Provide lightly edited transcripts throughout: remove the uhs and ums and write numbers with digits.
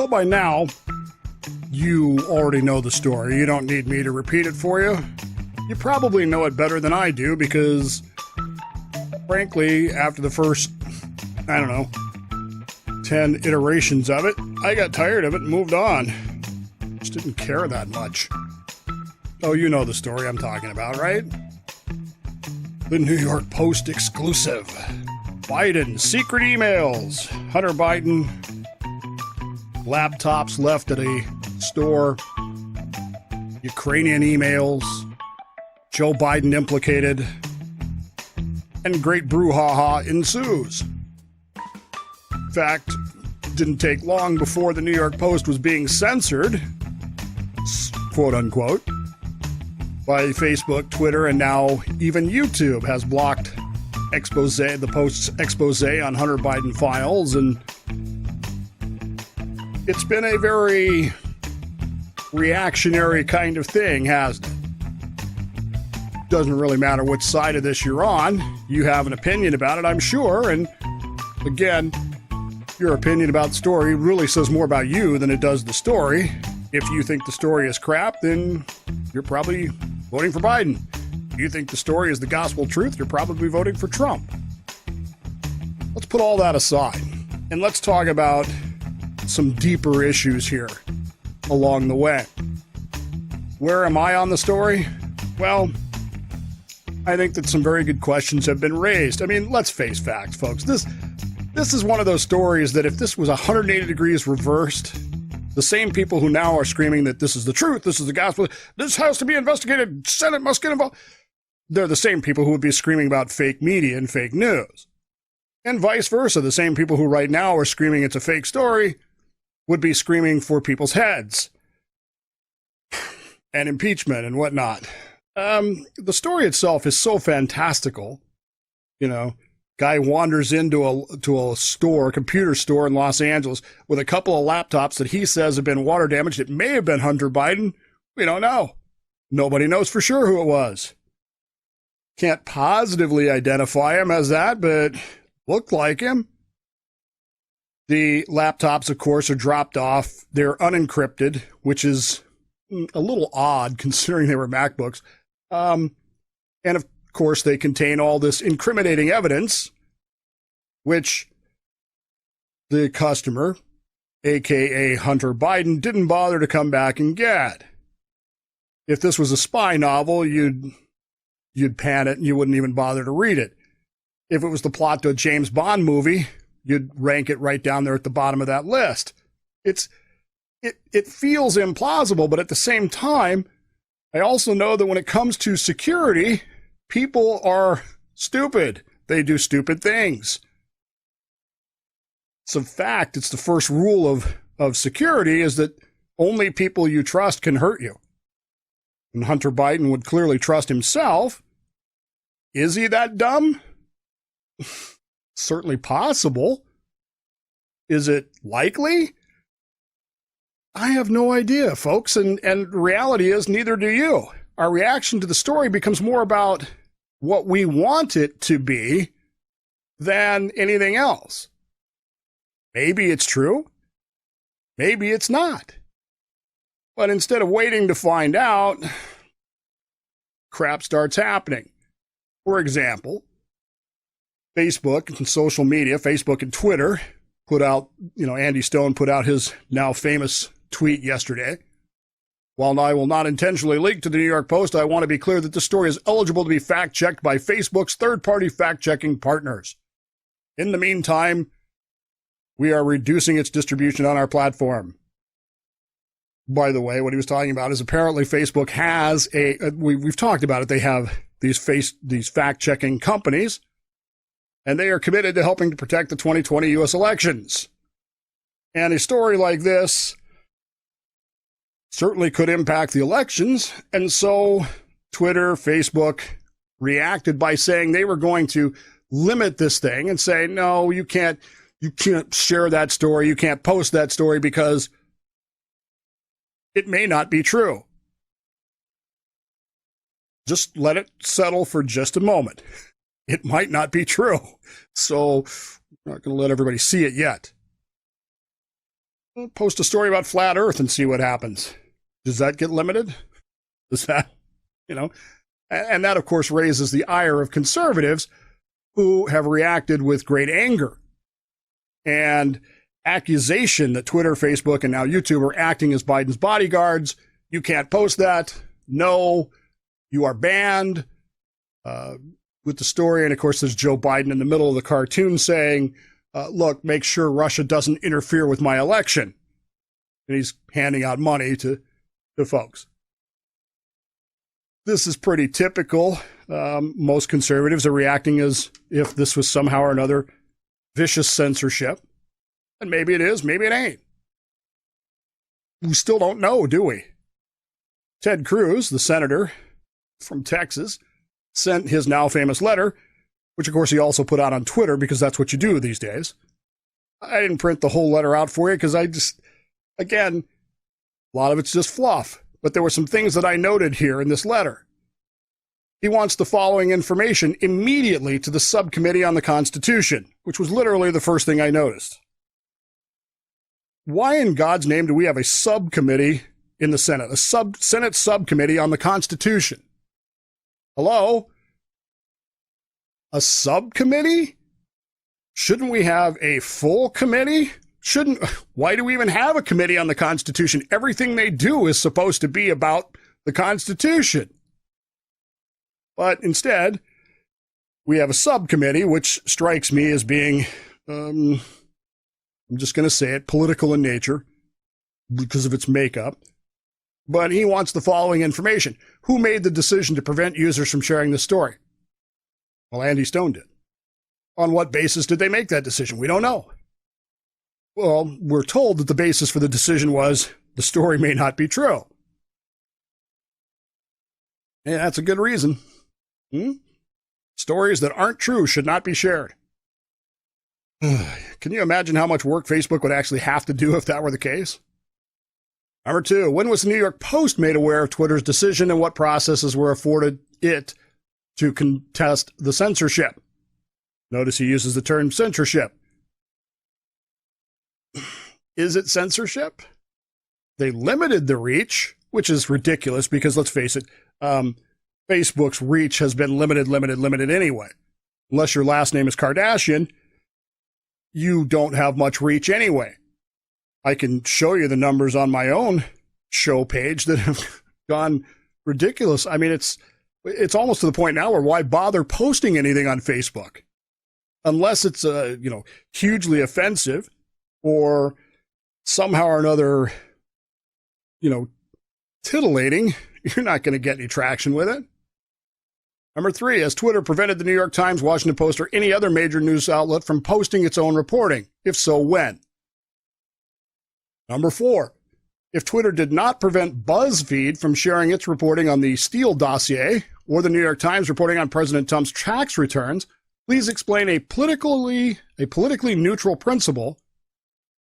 Well, by now, you already know the story. You don't need me to repeat it for you. You probably know it better than I do because, frankly, after the first, 10 iterations of it, I got tired of it and moved on. Just didn't care that much. Oh, you know the story I'm talking about, right? The New York Post exclusive. Biden secret emails. Hunter Biden laptops left at a store. Ukrainian emails. Joe Biden implicated. And great brouhaha ensues. In fact, didn't take long before the New York Post was being censored, quote unquote, by Facebook, Twitter, and now even YouTube has blocked the Post's expose on Hunter Biden files, and it's been a very reactionary kind of thing, hasn't it? Doesn't really matter which side of this you're on. You have an opinion about it, I'm sure, and again, your opinion about the story really says more about you than it does the story. If you think the story is crap, then you're probably voting for Biden. If you think the story is the gospel truth, you're probably voting for Trump. Let's put all that aside, and let's talk about some deeper issues here along the way. Where am I on the story? Well, I think that some very good questions have been raised. I mean, let's face facts, folks. This is one of those stories that if this was 180 degrees reversed, the same people who now are screaming that this is the truth, this is the gospel, this has to be investigated, Senate must get involved, they're the same people who would be screaming about fake media and fake news. And vice versa, the same people who right now are screaming it's a fake story would be screaming for people's heads and impeachment and whatnot. The story itself is so fantastical. You know, guy wanders into a store, a computer store in Los Angeles with a couple of laptops that he says have been water damaged. It may have been Hunter Biden. We don't know. Nobody knows for sure who it was. Can't positively identify him as that, but looked like him. The laptops, of course, are dropped off. They're unencrypted, which is a little odd considering they were MacBooks. And of course, they contain all this incriminating evidence, which the customer, aka Hunter Biden, didn't bother to come back and get. If this was a spy novel, you'd pan it and you wouldn't even bother to read it. If it was the plot to a James Bond movie, you'd rank it right down there at the bottom of that list. It feels implausible, but at the same time, I also know that when it comes to security, people are stupid. They do stupid things. It's a fact. It's the first rule of security is that only people you trust can hurt you. And Hunter Biden would clearly trust himself. Is he that dumb? Certainly possible. Is it likely? I have no idea, folks, and reality is neither do you. Our reaction to the story becomes more about what we want it to be than anything else. Maybe it's true. Maybe it's not. But instead of waiting to find out, crap starts happening. For example, Facebook and social media, Facebook and Twitter, put out, Andy Stone put out his now famous tweet yesterday. While I will not intentionally leak to the New York Post, I want to be clear that this story is eligible to be fact-checked by Facebook's third-party fact-checking partners. In the meantime, we are reducing its distribution on our platform. By the way, what he was talking about is apparently Facebook has we've talked about it, they have these fact-checking companies, and they are committed to helping to protect the 2020 U.S. elections. And a story like this certainly could impact the elections, and so Twitter, Facebook reacted by saying they were going to limit this thing and say, no, you can't share that story, you can't post that story because it may not be true. Just let it settle for just a moment. It might not be true, so I'm not going to let everybody see it yet. Post a story about flat Earth and see what happens. Does that get limited? Does that, And that, of course, raises the ire of conservatives who have reacted with great anger and accusation that Twitter, Facebook, and now YouTube are acting as Biden's bodyguards. You can't post that. No, you are banned. With the story, and of course, there's Joe Biden in the middle of the cartoon saying, look, make sure Russia doesn't interfere with my election. And he's handing out money to folks. This is pretty typical. Most conservatives are reacting as if this was somehow or another vicious censorship. And maybe it is, maybe it ain't. We still don't know, do we? Ted Cruz, the senator from Texas, sent his now famous letter, which of course he also put out on Twitter because that's what you do these days. I didn't print the whole letter out for you because again, a lot of it's just fluff. But there were some things that I noted here in this letter. He wants the following information immediately to the subcommittee on the Constitution, which was literally the first thing I noticed. Why in God's name do we have a subcommittee in the Senate, a Senate subcommittee on the Constitution? Hello? A subcommittee? Shouldn't we have a full committee? Why do we even have a committee on the Constitution? Everything they do is supposed to be about the Constitution. But instead, we have a subcommittee, which strikes me as being, I'm just going to say it, political in nature because of its makeup. But he wants the following information. Who made the decision to prevent users from sharing the story? Well, Andy Stone did. On what basis did they make that decision? We don't know. Well, we're told that the basis for the decision was the story may not be true. Yeah, that's a good reason. Stories that aren't true should not be shared. Can you imagine how much work Facebook would actually have to do if that were the case? Number 2, when was the New York Post made aware of Twitter's decision and what processes were afforded it to contest the censorship? Notice he uses the term censorship. Is it censorship? They limited the reach, which is ridiculous because, let's face it, Facebook's reach has been limited anyway. Unless your last name is Kardashian, you don't have much reach anyway. I can show you the numbers on my own show page that have gone ridiculous. I mean, it's almost to the point now where why bother posting anything on Facebook? Unless it's, hugely offensive or somehow or another, titillating, you're not going to get any traction with it. Number 3, has Twitter prevented the New York Times, Washington Post, or any other major news outlet from posting its own reporting? If so, when? Number 4, if Twitter did not prevent BuzzFeed from sharing its reporting on the Steele dossier or the New York Times reporting on President Trump's tax returns, please explain a politically neutral principle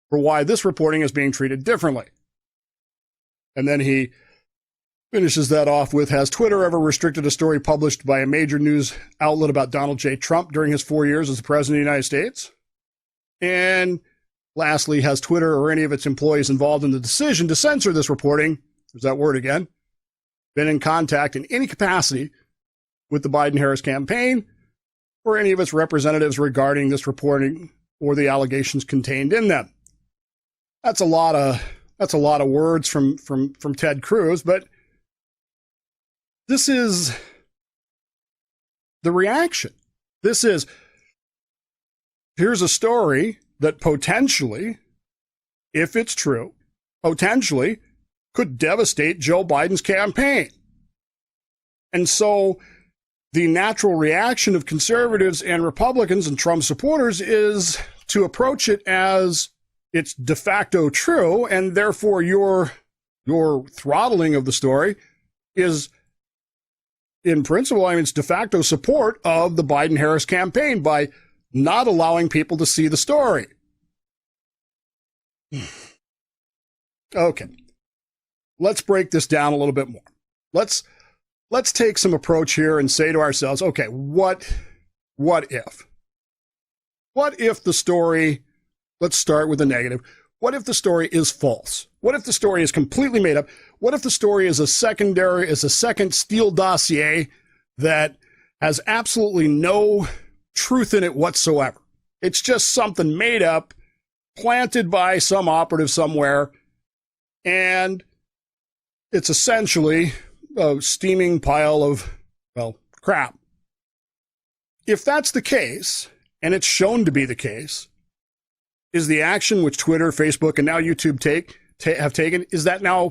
for why this reporting is being treated differently. And then he finishes that off with, has Twitter ever restricted a story published by a major news outlet about Donald J. Trump during his 4 years as the President of the United States? And lastly, has Twitter or any of its employees involved in the decision to censor this reporting, there's that word again, been in contact in any capacity with the Biden-Harris campaign or any of its representatives regarding this reporting or the allegations contained in them? That's a lot of words from Ted Cruz, but this is the reaction. Here's a story that potentially, if it's true, potentially could devastate Joe Biden's campaign. And so the natural reaction of conservatives and Republicans and Trump supporters is to approach it as it's de facto true, and therefore your throttling of the story is, in principle, it's de facto support of the Biden-Harris campaign by not allowing people to see the story. Okay. Let's break this down a little bit more. Let's take some approach here and say to ourselves, okay, what if? What if the story, let's start with the negative. What if the story is false? What if the story is completely made up? What if the story is a second Steele dossier that has absolutely no truth in it whatsoever? It's just something made up, planted by some operative somewhere, and it's essentially a steaming pile of, well, crap. If that's the case, and it's shown to be the case, is the action which Twitter, Facebook, and now YouTube have taken, is that now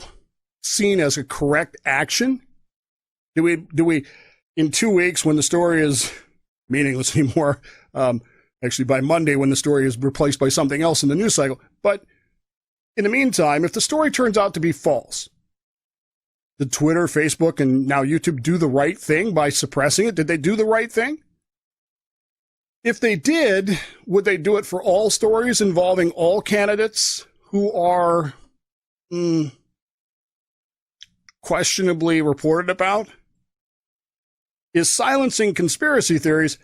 seen as a correct action? Do we in 2 weeks, when the story is meaningless anymore, actually by Monday when the story is replaced by something else in the news cycle, but in the meantime, if the story turns out to be false, did Twitter, Facebook, and now YouTube do the right thing by suppressing it? Did they do the right thing? If they did, would they do it for all stories involving all candidates who are questionably reported about? Is silencing conspiracy theories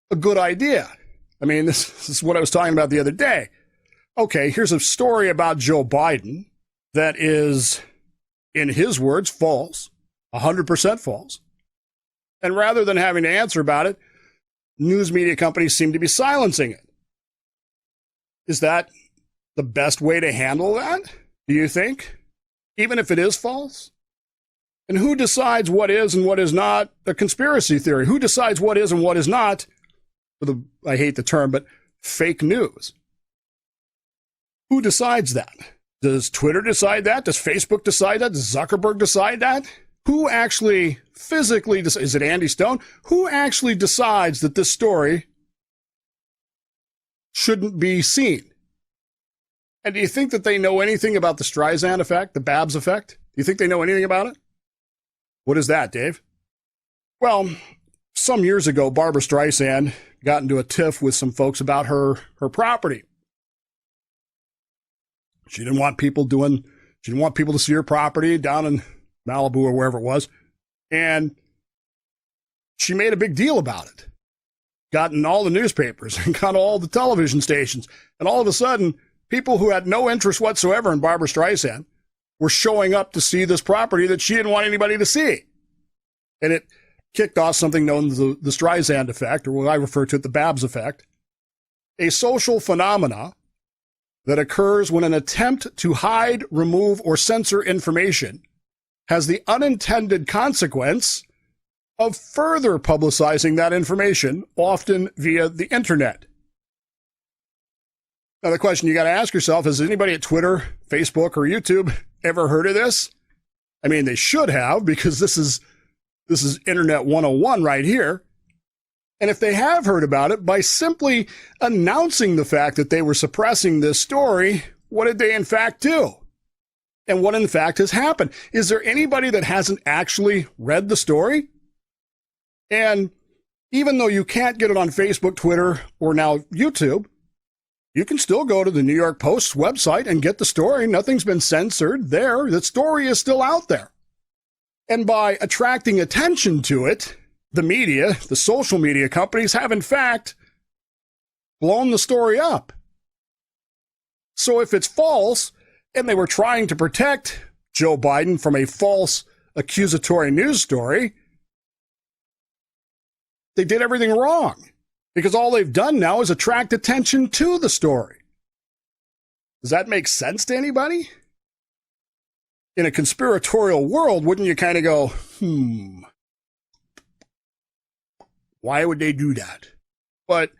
a good idea? I mean, this is what I was talking about the other day. Okay, here's a story about Joe Biden that is, in his words, false, 100% false. And rather than having to answer about it, news media companies seem to be silencing it. Is that the best way to handle that, do you think? Even if it is false? And who decides what is and what is not a conspiracy theory? Who decides what is and what is not, I hate the term, but fake news? Who decides that? Does Twitter decide that? Does Facebook decide that? Does Zuckerberg decide that? Who actually physically decides? Is it Andy Stone? Who actually decides that this story shouldn't be seen? And do you think that they know anything about the Streisand effect, the Babs effect? Do you think they know anything about it? What is that, Dave? Well, some years ago, Barbara Streisand got into a tiff with some folks about her property. She didn't want people to see her property down in Malibu or wherever it was. And she made a big deal about it. Got in all the newspapers and got all the television stations. And all of a sudden, people who had no interest whatsoever in Barbara Streisand were showing up to see this property that she didn't want anybody to see. And it kicked off something known as the Streisand Effect, or what I refer to as the Babs Effect, a social phenomena that occurs when an attempt to hide, remove, or censor information has the unintended consequence of further publicizing that information, often via the internet. Now, the question you got to ask yourself is, has anybody at Twitter, Facebook, or YouTube ever heard of this? I mean, they should have, because this is Internet 101 right here. And if they have heard about it, by simply announcing the fact that they were suppressing this story, what did they in fact do? And what in fact has happened? Is there anybody that hasn't actually read the story? And even though you can't get it on Facebook, Twitter, or now YouTube, you can still go to the New York Post's website and get the story. Nothing's been censored there. The story is still out there. And by attracting attention to it, the media, the social media companies have in fact blown the story up. So if it's false, and they were trying to protect Joe Biden from a false accusatory news story, they did everything wrong, because all they've done now is attract attention to the story. Does that make sense to anybody? In a conspiratorial world, wouldn't you kind of go, why would they do that? But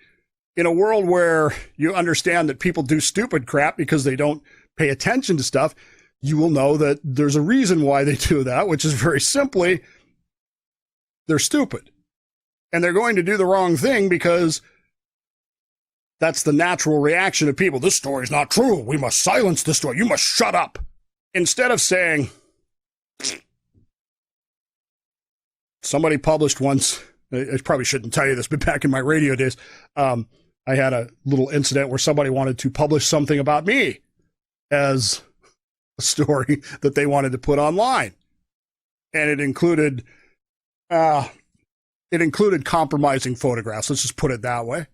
in a world where you understand that people do stupid crap because they don't pay attention to stuff, you will know that there's a reason why they do that, which is very simply, they're stupid. And they're going to do the wrong thing because that's the natural reaction of people. This story's not true. We must silence this story. You must shut up. Instead of saying, somebody published once, I probably shouldn't tell you this, but back in my radio days, I had a little incident where somebody wanted to publish something about me as a story that they wanted to put online. And it included compromising photographs. Let's just put it that way.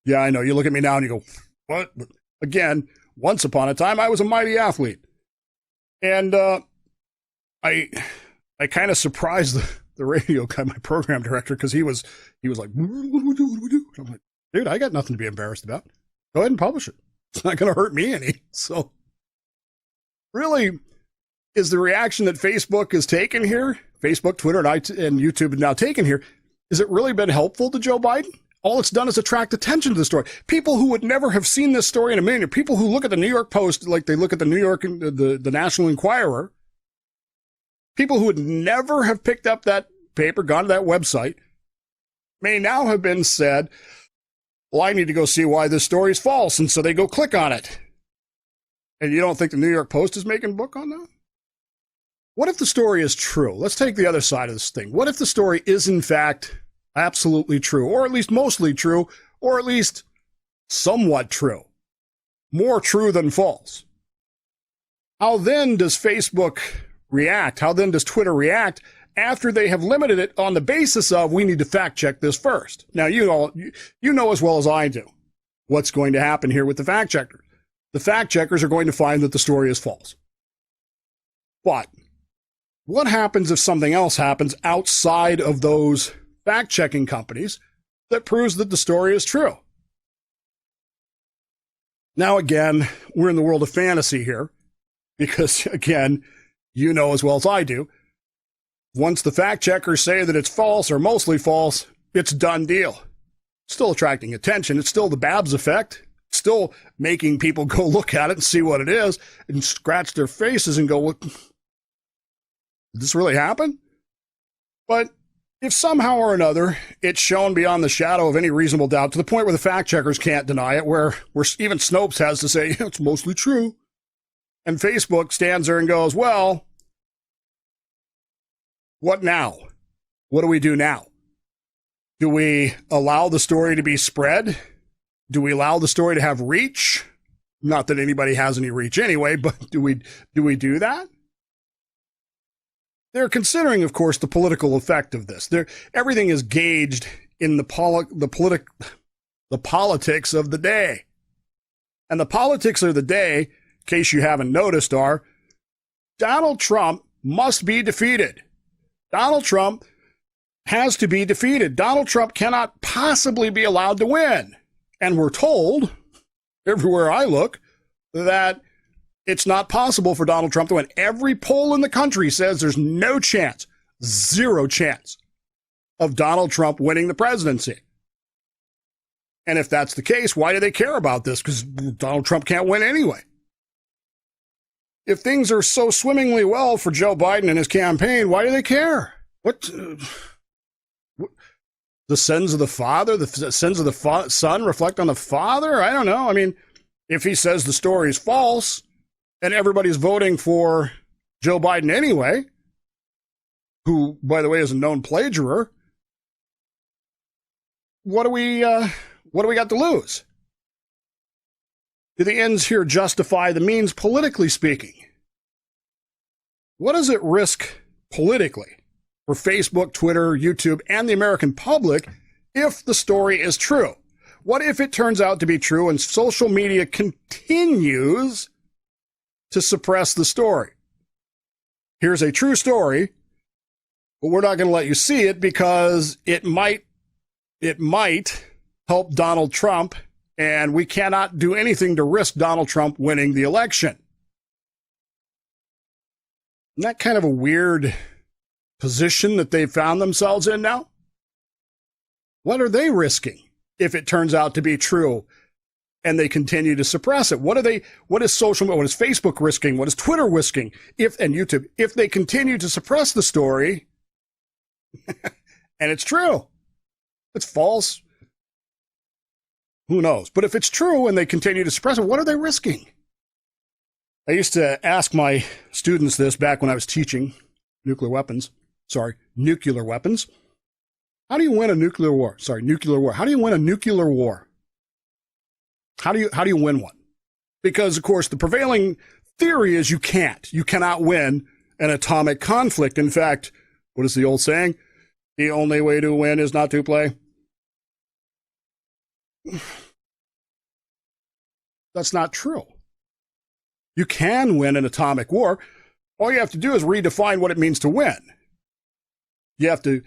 Yeah, I know. You look at me now and you go, what? But again, Once upon a time, I was a mighty athlete. And I kind of surprised the radio guy, my program director, because he was like, what do we do? I'm like, dude, I got nothing to be embarrassed about. Go ahead and publish it. It's not going to hurt me any. So really, is the reaction that Facebook has taken here, Facebook, Twitter, and YouTube have now taken here, has it really been helpful to Joe Biden? All it's done is attract attention to the story. People who would never have seen this story in a million, people who look at the New York Post like they look at the New York, the National Enquirer, people who would never have picked up that paper, gone to that website, may now have been said, well, I need to go see why this story is false. And so they go click on it. And you don't think the New York Post is making a book on that? What if the story is true? Let's take the other side of this thing. What if the story is, in fact, absolutely true, or at least mostly true, or at least somewhat true? More true than false. How then does Facebook react? How then does Twitter react after they have limited it on the basis of we need to fact check this first? Now, you know as well as I do what's going to happen here with the fact checkers. The fact checkers are going to find that the story is false. But what happens if something else happens outside of those fact-checking companies that proves that the story is true? Now, again, we're in the world of fantasy here because, again, you know as well as I do, once the fact-checkers say that it's false or mostly false, it's a done deal. It's still attracting attention. It's still the Babs effect. It's still making people go look at it and see what it is and scratch their faces and go, what? Did this really happen? But if somehow or another it's shown beyond the shadow of any reasonable doubt to the point where the fact checkers can't deny it, where even Snopes has to say, yeah, it's mostly true, and Facebook stands there and goes, well, what now? What do we do now? Do we allow the story to be spread? Do we allow the story to have reach? Not that anybody has any reach anyway, but do we do that? They're considering, of course, the political effect of this. Everything is gauged in the politics of the day. And the politics of the day, in case you haven't noticed, are Donald Trump must be defeated. Donald Trump has to be defeated. Donald Trump cannot possibly be allowed to win. And we're told, everywhere I look, that it's not possible for Donald Trump to win. Every poll in the country says there's no chance, zero chance of Donald Trump winning the presidency. And if that's the case, why do they care about this? Because Donald Trump can't win anyway. If things are so swimmingly well for Joe Biden and his campaign, why do they care? What the sins of the father, the sins of the son reflect on the father? I don't know. I mean, if he says the story is false, and everybody's voting for Joe Biden anyway, who, by the way, is a known plagiarizer, what do we got to lose? Do the ends here justify the means, politically speaking? What does it risk politically for Facebook, Twitter, YouTube, and the American public if the story is true? What if it turns out to be true and social media continues to suppress the story? Here's a true story, but we're not going to let you see it because it might help Donald Trump, and we cannot do anything to risk Donald Trump winning the election. Isn't that kind of a weird position that they've found themselves in now? What are they risking if it turns out to be true and they continue to suppress it? What is Facebook risking? What is Twitter risking? And YouTube, if they continue to suppress the story and it's true, it's false, who knows? But if it's true and they continue to suppress it, what are they risking? I used to ask my students this back when I was teaching nuclear weapons. How do you win a nuclear war? Nuclear war. How do you win a nuclear war? How do you win one? Because, of course, the prevailing theory is you cannot win an atomic conflict. In fact, what is the old saying? The only way to win is not to play. That's not true. You can win an atomic war. All you have to do is redefine what it means to win. You have to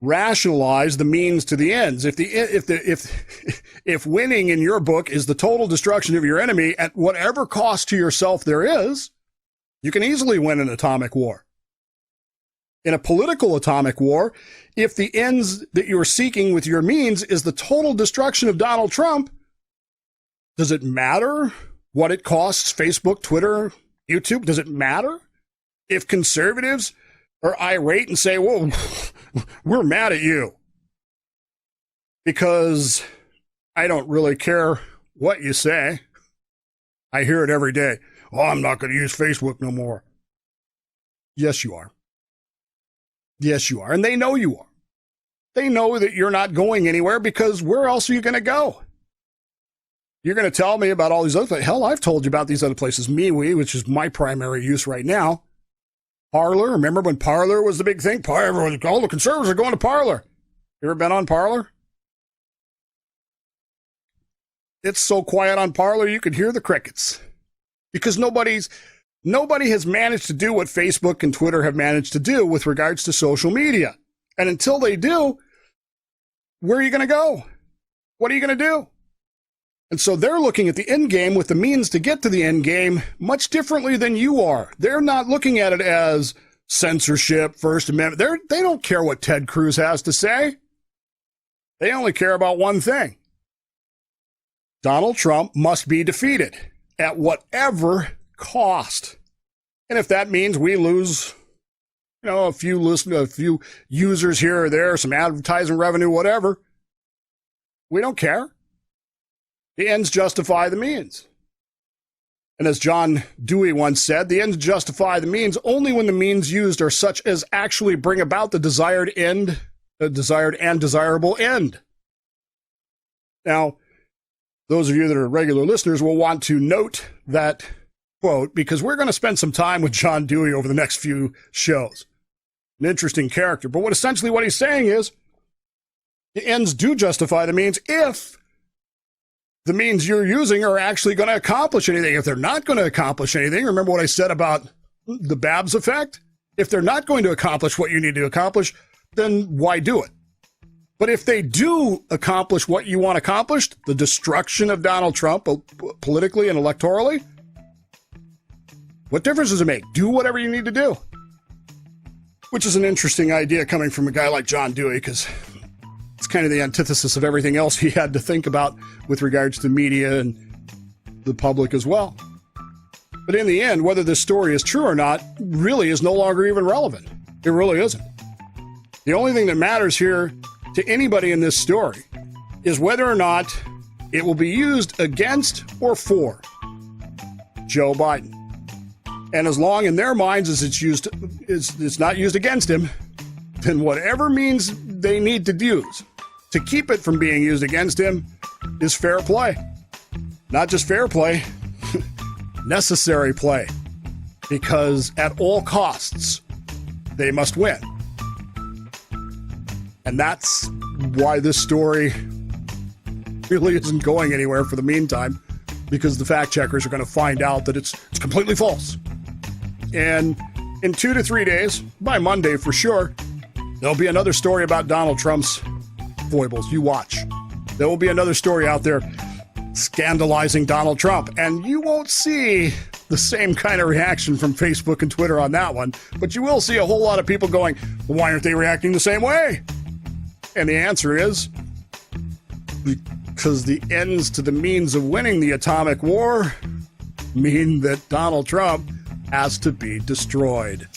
rationalize the means to the ends. If winning in your book is the total destruction of your enemy at whatever cost to yourself there is, you can easily win an atomic war. In a political atomic war, if the ends that you're seeking with your means is the total destruction of Donald Trump, does it matter what it costs Facebook, Twitter, YouTube? Does it matter if conservatives are irate and say, whoa, we're mad at you because I don't really care what you say. I hear it every day. Oh, I'm not going to use Facebook no more. Yes, you are. Yes, you are. And they know you are. They know that you're not going anywhere because where else are you going to go? You're going to tell me about all these other places. Hell, I've told you about these other places. MeWe, which is my primary use right now. Parler. Remember when Parler was the big thing? All the conservatives are going to Parler. You ever been on Parler? It's so quiet on Parler you could hear the crickets. Because nobody has managed to do what Facebook and Twitter have managed to do with regards to social media. And until they do, where are you going to go? What are you going to do? And so they're looking at the end game with the means to get to the end game much differently than you are. They're not looking at it as censorship, First Amendment. They don't care what Ted Cruz has to say. They only care about one thing. Donald Trump must be defeated at whatever cost. And if that means we lose, a few users here or there, some advertising revenue, whatever, we don't care. The ends justify the means. And as John Dewey once said, the ends justify the means only when the means used are such as actually bring about the desired end, the desired and desirable end. Now, those of you that are regular listeners will want to note that quote, because we're going to spend some time with John Dewey over the next few shows. An interesting character. But what he's saying is the ends do justify the means if the means you're using are actually going to accomplish anything. If they're not going to accomplish anything, remember what I said about the Babs effect? If they're not going to accomplish what you need to accomplish, then why do it? But if they do accomplish what you want accomplished, the destruction of Donald Trump politically and electorally, what difference does it make? Do whatever you need to do. Which is an interesting idea coming from a guy like John Dewey, because it's kind of the antithesis of everything else he had to think about with regards to media and the public as well. But in the end, whether this story is true or not really is no longer even relevant. It really isn't. The only thing that matters here to anybody in this story is whether or not it will be used against or for Joe Biden. And as long in their minds as it's not used against him, then whatever means they need to use to keep it from being used against him is fair play. Not just fair play, necessary play. Because at all costs, they must win. And that's why this story really isn't going anywhere for the meantime, because the fact checkers are going to find out that it's completely false. And in 2 to 3 days, by Monday for sure, there'll be another story about Donald Trump's foibles. You watch. There will be another story out there scandalizing Donald Trump. And you won't see the same kind of reaction from Facebook and Twitter on that one. But you will see a whole lot of people going, well, why aren't they reacting the same way? And the answer is because the ends to the means of winning the atomic war mean that Donald Trump has to be destroyed.